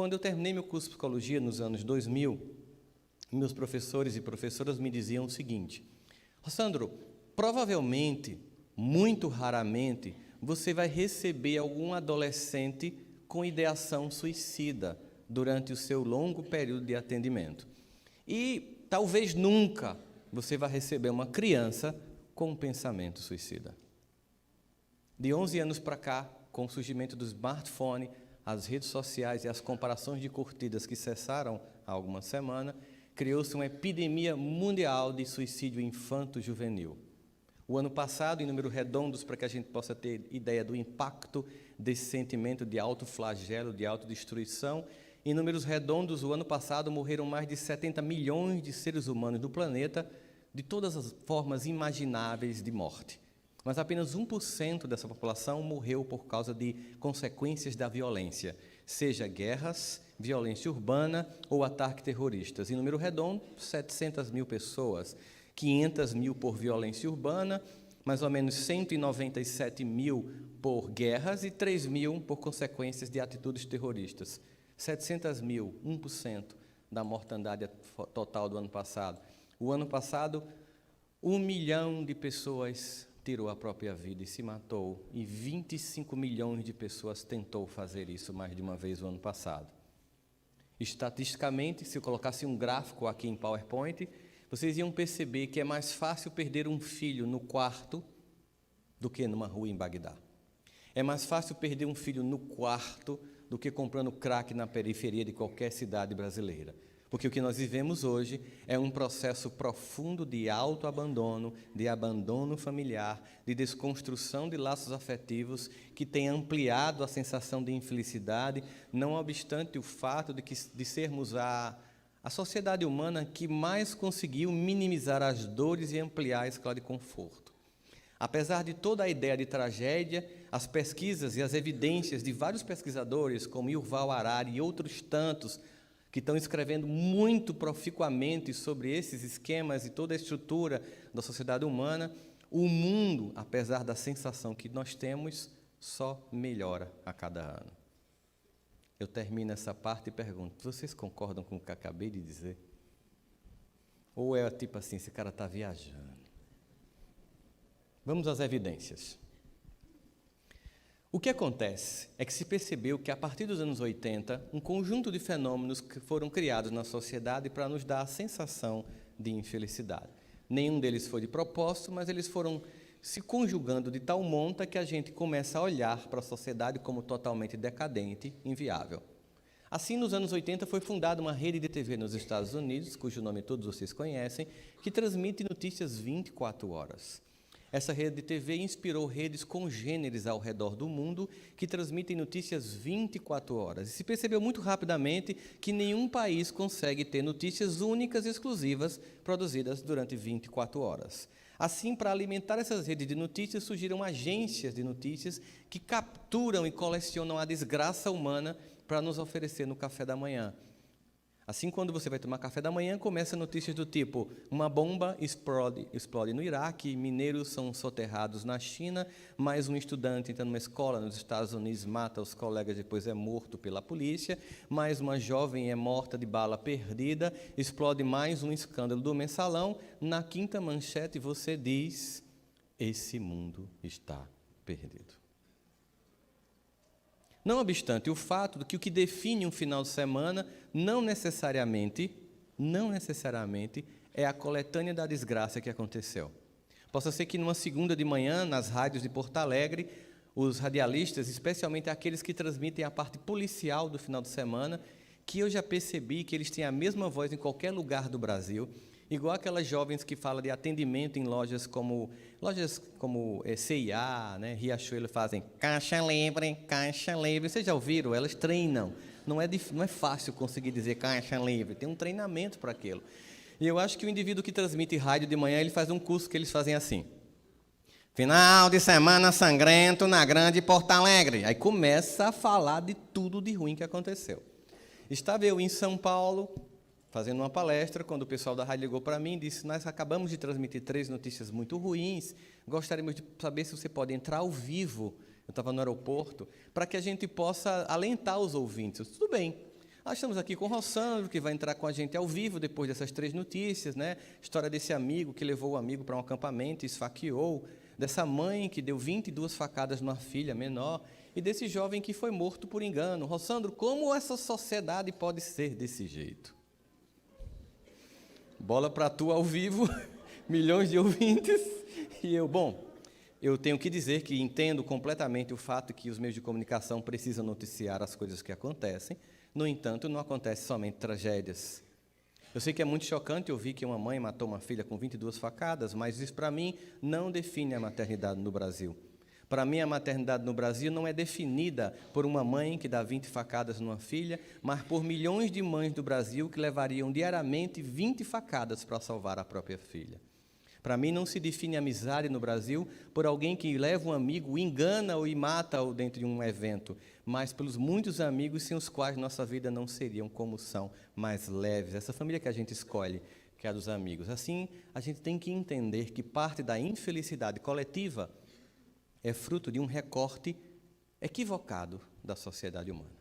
Quando eu terminei meu curso de psicologia nos anos 2000, meus professores e professoras me diziam o seguinte: Rossandro, provavelmente, muito raramente, você vai receber algum adolescente com ideação suicida durante o seu longo período de atendimento. E talvez nunca você vai receber uma criança com um pensamento suicida. De 11 anos para cá, com o surgimento do smartphone, as redes sociais e as comparações de curtidas que cessaram há alguma semana, criou-se uma epidemia mundial de suicídio infanto-juvenil. O ano passado, em números redondos, para que a gente possa ter ideia do impacto desse sentimento de autoflagelo, de autodestruição, em números redondos, o ano passado morreram mais de 70 milhões de seres humanos do planeta, de todas as formas imagináveis de morte. Mas apenas 1% dessa população morreu por causa de consequências da violência, seja guerras, violência urbana ou ataques terroristas. Em número redondo, 700 mil pessoas, 500 mil por violência urbana, mais ou menos 197 mil por guerras e 3 mil por consequências de atitudes terroristas. 700 mil, 1% da mortandade total do ano passado. O ano passado, 1 milhão de pessoas tirou a própria vida e se matou, e 25 milhões de pessoas tentou fazer isso mais de uma vez no ano passado. Estatisticamente, se eu colocasse um gráfico aqui em PowerPoint, vocês iam perceber que é mais fácil perder um filho no quarto do que numa rua em Bagdá. É mais fácil perder um filho no quarto do que comprando crack na periferia de qualquer cidade brasileira. Porque o que nós vivemos hoje é um processo profundo de autoabandono, de abandono familiar, de desconstrução de laços afetivos que tem ampliado a sensação de infelicidade, não obstante o fato de sermos a sociedade humana que mais conseguiu minimizar as dores e ampliar a escala de conforto. Apesar de toda a ideia de tragédia, as pesquisas e as evidências de vários pesquisadores, como Yuval Harari e outros tantos, que estão escrevendo muito proficuamente sobre esses esquemas e toda a estrutura da sociedade humana, o mundo, apesar da sensação que nós temos, só melhora a cada ano. Eu termino essa parte e pergunto: vocês concordam com o que acabei de dizer? Ou é tipo assim, esse cara está viajando? Vamos às evidências. O que acontece é que se percebeu que, a partir dos anos 80, um conjunto de fenômenos que foram criados na sociedade para nos dar a sensação de infelicidade. Nenhum deles foi de propósito, mas eles foram se conjugando de tal monta que a gente começa a olhar para a sociedade como totalmente decadente, inviável. Assim, nos anos 80, foi fundada uma rede de TV nos Estados Unidos, cujo nome todos vocês conhecem, que transmite notícias 24 horas. Essa rede de TV inspirou redes congêneres ao redor do mundo que transmitem notícias 24 horas. E se percebeu muito rapidamente que nenhum país consegue ter notícias únicas e exclusivas produzidas durante 24 horas. Assim, para alimentar essas redes de notícias, surgiram agências de notícias que capturam e colecionam a desgraça humana para nos oferecer no café da manhã. Assim, quando você vai tomar café da manhã, começa notícias do tipo: uma bomba explode no Iraque, mineiros são soterrados na China, mais um estudante entra numa escola nos Estados Unidos, mata os colegas, depois é morto pela polícia, mais uma jovem é morta de bala perdida, explode mais um escândalo do Mensalão. Na quinta manchete você diz: esse mundo está perdido. Não obstante o fato de que o que define um final de semana não necessariamente é a coletânea da desgraça que aconteceu. Possa ser que numa segunda de manhã, nas rádios de Porto Alegre, os radialistas, especialmente aqueles que transmitem a parte policial do final de semana, que eu já percebi que eles têm a mesma voz em qualquer lugar do Brasil, igual aquelas jovens que falam de atendimento em lojas como C&A, né, Riachuelo, fazem caixa livre. Vocês já ouviram? Elas treinam. Não é fácil conseguir dizer caixa livre. Tem um treinamento para aquilo. E eu acho que o indivíduo que transmite rádio de manhã, ele faz um curso que eles fazem assim: final de semana sangrento na grande Porto Alegre. Aí começa a falar de tudo de ruim que aconteceu. Estava eu em São Paulo, fazendo uma palestra, quando o pessoal da rádio ligou para mim e disse: nós acabamos de transmitir 3 notícias muito ruins, gostaríamos de saber se você pode entrar ao vivo, eu estava no aeroporto, para que a gente possa alentar os ouvintes. Eu disse: tudo bem, Nós estamos aqui com o Rossandro, que vai entrar com a gente ao vivo depois dessas 3 notícias, né? História desse amigo que levou o amigo para um acampamento e esfaqueou, dessa mãe que deu 22 facadas numa filha menor e desse jovem que foi morto por engano. Rossandro, como essa sociedade pode ser desse jeito? Bola para tu ao vivo, milhões de ouvintes, e eu tenho que dizer que entendo completamente o fato que os meios de comunicação precisam noticiar as coisas que acontecem. No entanto, não acontecem somente tragédias. Eu sei que é muito chocante ouvir que uma mãe matou uma filha com 22 facadas, mas isso, para mim, não define a maternidade no Brasil. Para mim, a maternidade no Brasil não é definida por uma mãe que dá 20 facadas numa filha, mas por milhões de mães do Brasil que levariam diariamente 20 facadas para salvar a própria filha. Para mim, não se define amizade no Brasil por alguém que leva um amigo, engana-o e mata-o dentro de um evento, mas pelos muitos amigos sem os quais nossa vida não seriam como são, mais leves. Essa família que a gente escolhe, que é a dos amigos. Assim, a gente tem que entender que parte da infelicidade coletiva é fruto de um recorte equivocado da sociedade humana.